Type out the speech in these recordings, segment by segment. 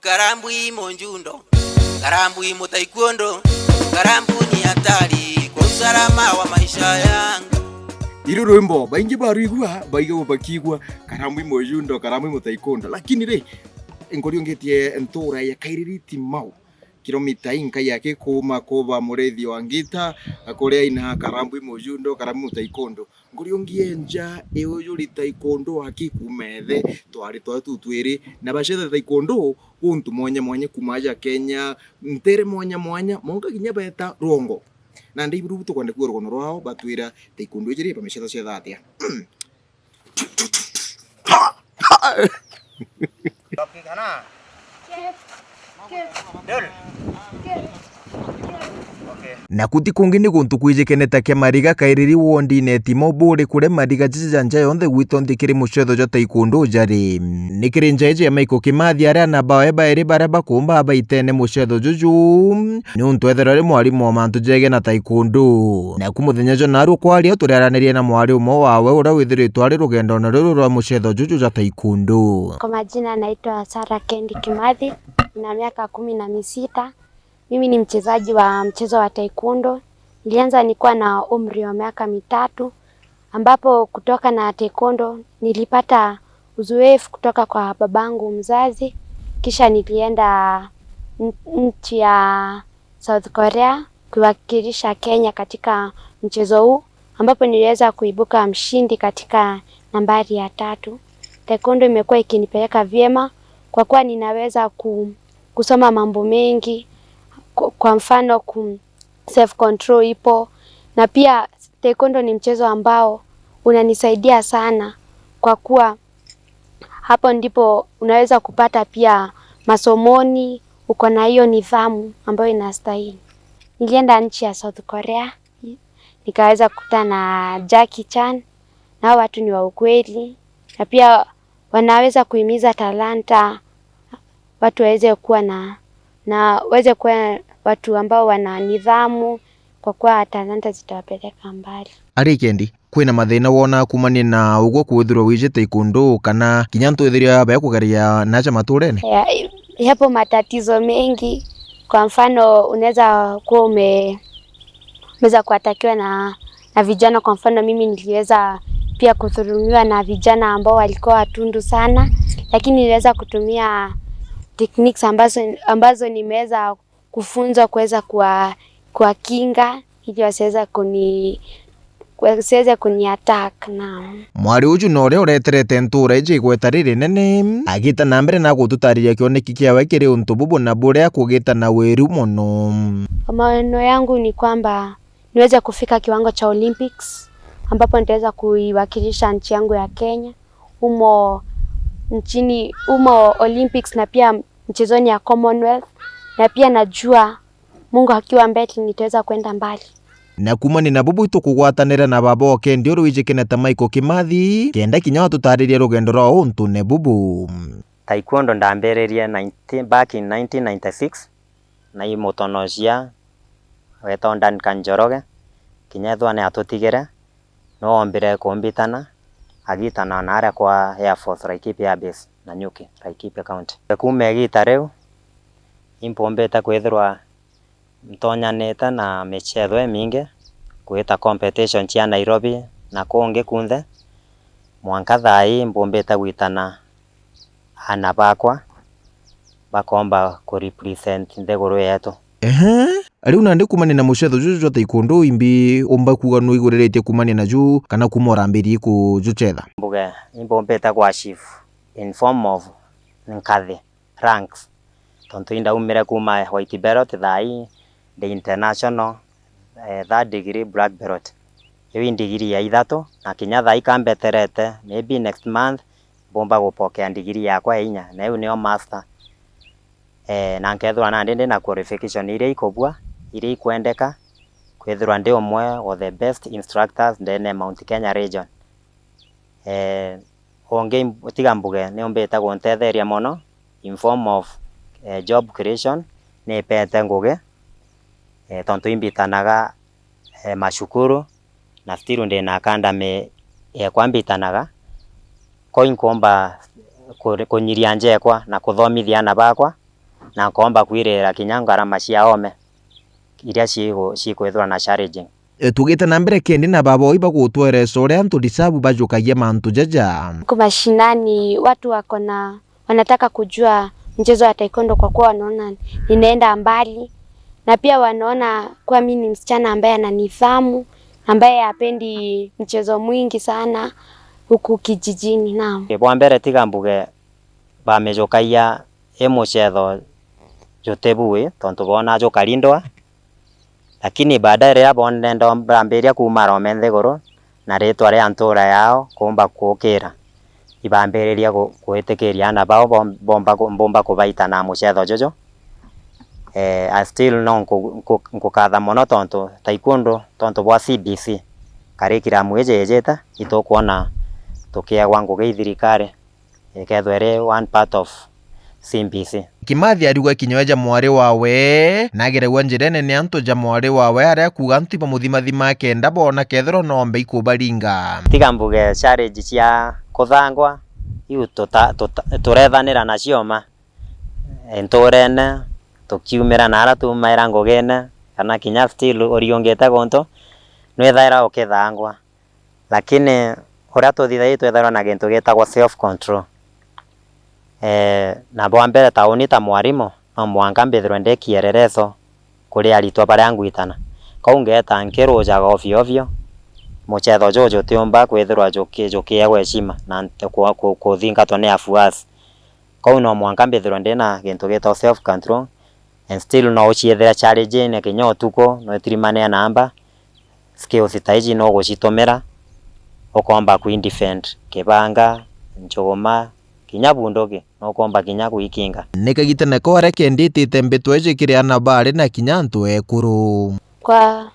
Karambui Monjundo, Karambui Mutaekwondo, Karambu ni hatari kwa usalama wa maisha yangu. Iro rwimbo baingi barigwa baiga bakigwa Karambui Monjundo, Karambui Mutaekwondo, lakini re engorio ngetie entura ya Kaiririti mau kilomita inka yake kuma koba murethi wa ngita akorea ina Karambui Monjundo, Karambui Mutaekwondo ngorio ngienja eyuri taekwondo akikumethe twari twatutwiri na bashete taekwondo untu mwanya kumaja Kenya ntere mwanya monga ginya beta rongo na ndi birubuto kwande ku rogono rwao batwira taekwondo jiri pamesheta cia thatia Kana na kuti kungi ni guntu kwijikeneta kia mariga kairiri wondi netimo bure kure mariga jijanja yonthe gwito ndikiri muchetho jo taekwondo jari nikiri njeje ya Maiko Kimathi aria na bae bairi bare bakumba baitene muchetho juju ni untu etherari mwarimu wa mantu jege na taekwondo na kumuthenya jo naru kwaria turaranirie na mwari umo wawe uria withiritwo ari rugendo na ruru rwa muchetho juju ja taekwondo. Kwa majina naitwa Sarah Kendi Kimathi na miaka 16. Mimi ni mchezaji wa mchezo wa taekwondo. Nilianza nikiwa na umri wa miaka 3 ambapo kutoka na taekwondo nilipata uzoefu kutoka kwa babangu mzazi. Kisha nilienda nchi ya South Korea kuwakilisha Kenya katika mchezo huu ambapo niliweza kuibuka mshindi katika nambari ya 3. Taekwondo imekuwa ikinipeleka vyema kwa kuwa ninaweza kusoma mambo mengi. Kwa mfano self control ipo na pia taekwondo ni mchezo ambao unanisaidia sana kwa kuwa hapo ndipo unaweza kupata pia masomoni, uko na hiyo nidhamu ambayo inastahili. Nilienda nchi ya South Korea nikaweza kukutana na Jackie Chan na watu ni wa ukweli na pia wanaweza kuhimiza talanta watu waweze kuwa na waweze kuwa watu ambao wana nidhamu kwa kuwa talanta zitawapeleka mbali. Ari Kendi kwina mathina wona kumani na ugo kwithirwo wije taekwondo kana kinya ntwithiria baya kugaria naja maturene? Yapo matatizo mengi. Kwa mfano unaweza kuwa umeweza kuatakiwa na vijana. Kwa mfano mimi niliweza pia kudhulumiwa na vijana ambao walikuwa watundu sana, lakini niliweza kutumia techniques ambazo nimeweza kufunzwa kuweza kuwakinga ili wasiweze kuni-attack na mwari uju no ria ureterete ntura iji igweta riri nene agita na mbere na gututariria kioneki kiawe kiri untu bubu na buria kugita na wiru muno. Maono yangu ni kwamba niweze kufika kiwango cha Olympics ambapo nitaweza kuiwakilisha nchi yangu ya Kenya umo Olympics na pia mchezoni ya Commonwealth na pia najua Mungu akiwa mbele nitaweza kwenda mbali. Na kumani na bubu tukugwatanira na baba Kendi uru wijikeneta Maiko Kimathi kenda kinya watutaririe rugendo rwa untu ne bubu. Taekwondo ndambererie back in 1996 na imutonosia wetwa Duncan Njoroge kinya thwane atutigire no ombire kumbitana agitana na aria kwa Air Force Laikipia base na Nyuki Laikipia County. Kuma gita riu impombeta kwithirwa mtonyanete na michetho mingi kwita competition cia Nairobi na kungi kunthe mwanka thai mpombeta gwitana ana bakwa bakomba ku represent nthiguru yetu. Riu nandi kumani na muchetho juju jwa taekwondo imbi umba kuga no iguriritie kumani na ju kana kumorambiri ku juchetha mbuge impombeta kwa chief in form of nkathi ranks tonto inda umire kuma white belt thai the international third degree black belt hiyo degree ya 3 na kinya thai kambeterete maybe next month bomba gupokea degree yakwa ya 4 na hiyo nio master na nkethwa na ndende na qualification ile ikobua ile ikwendeka kwethwa ndi omwe of the best instructors ndene Mount Kenya region. Onge tiga mbuge ni ombeta gontetheria mono in form of job creation ne pete nguge tonto imbitanaga mashukuru na still ndi na academy kwambitanaga ko inkomba kunyiria njekwa na kuthomithia na bakwa na komba kwirira kinya ngarama cia ome iria cikwithwa na challenging. Tugite na mbere kendi na baboi bagutwereca uria antu disabu bajukagia mantu jaja mashinani. Watu wanataka kujua mchezo wa taekwondo kwa kuwa wanaona ninaenda mbali, na pia wanaona kuwa mimi ni msichana ambaye ananidhamu, ambaye hapendi mchezo mwingi sana huku kijijini. Naam, bwa mbere tiga mbuge bamejukagia mucetho jutebui tontu bona jukarindwa, lakini baadaye ria bonendo bambiria kuma rome nthiguru na ritwa ria ntura yao kumba kukira ibambiriria gwitikiria na bao bomba kubaita na mucetho jojo. I still no nkukatha muno tontu taekwondo tontu bwa CBC curriculum ejeta itukuona tukiagwa ngugi thirikari ikethwere one part of CBC. Kimathi arigwa kinyoeja mwari wawe nageregwa njira nene antu ja mwari wawe aria kuga antu ibamuthima kenda bona kethero nombe ikubaringa tiga mbuge challenge cia kuthangwa iu turethanira nacio ma entorene tukiumira nara tumaira ngugene kana kinya still oriongete gonto nwethaira ukithangwa, lakini uria tuthithagia twethaira na gintu gitagwa self control. Na bwa mbere tauni ta mwarimu no mwanka mbithirwe ndekierereco kuri aritwa baria ngwitana kau ngeta nkirujaga ovyo ovyo mucetho jojo tiumba kwithirwa jukiegwa heshima na kuthingatwa ni afuasi kau no mwanka mbithirwe ndina gintu gitagwa self control and still no uchiethera challenge ne kinya utuko no itirimane namba skills taiji no gucitumira ukomba kwindefend kibanga njogoma kinya bundoge no komba kinya kuikinga nikagitene ko aria kenditite mbitwa ijikire na bari na kinya antu ekuru kwa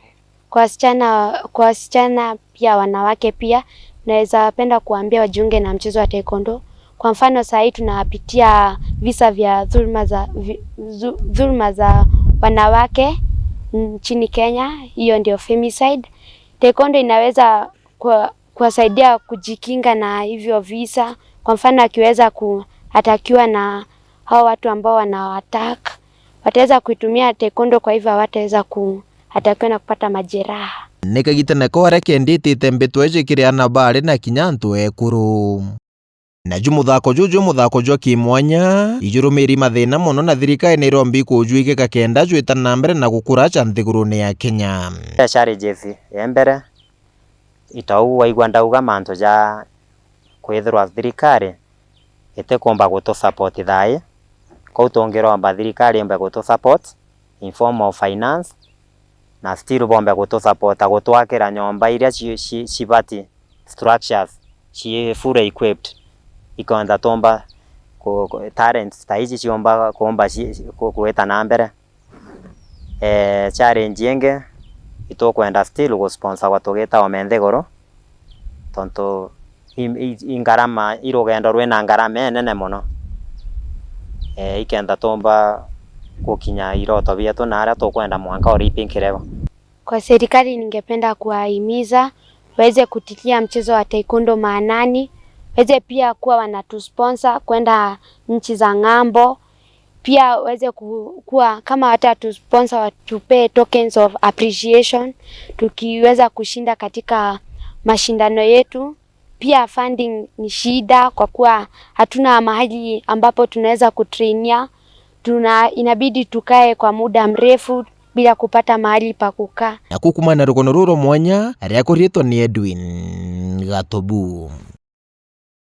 wasichana pia wanawake pia naweza penda kuambia wajiunge na mchezo wa taekwondo. Kwa mfano sasa hivi tunapitia visa vya dhulma za wanawake nchini Kenya, hiyo ndio femicide. Taekwondo inaweza kuwasaidia kujikinga na hivyo visa. Kwa mfano akiweza kuatakiwa na hao watu ambao wanawataka, wataweza kuitumia taekwondo, kwa hivyo hawataweza kuatakiwa na kupata majeraha. Nikagitene ko aria kenditite mbitwa ijikire na bari na kinya antu ekuru na muthako juju muthako jwa kimwanya ijurumiri mathina muno na thirikari ni irombi kujuigika kenda jwita na mbere na gukura cha nthiguruni ya Kenya. Challenges mbere itau waigwa ndauga mantu ja kwithirwa thirikari itikumba gutu support thai kou tungiromba thirikari imbe gutu support in form of finance na still bombe gutu support gutwakira nyomba iria cibati structures ci fully equipped ikonda tomba talents taiji ciomba komba kueta na mbere. Challenge yenge itukwenda still go sponsor watugita omendegoro tonto ingarama irugendo rwina ngarama nene muno ikenda tomba kukinya iroto bietu na aria tukwenda mwanka Olympic level. Kwa serikali ningependa kuwahimiza waweze kutilia mchezo wa taekwondo maanani, waweze pia kuwa wanatusponsor kwenda nchi za ng'ambo, pia waweze kuwa kama watatusponsor watupe tokens of appreciation tukiweza kushinda katika mashindano yetu. Pia funding ni shida kwa kuwa hatuna mahali ambapo tunaweza kutrainia, inabidi tukae kwa muda mrefu bila kupata mahali pa kukaa. Na kukumana rukono ruro mwanya aria kuritwo ni Edwin Gatobu.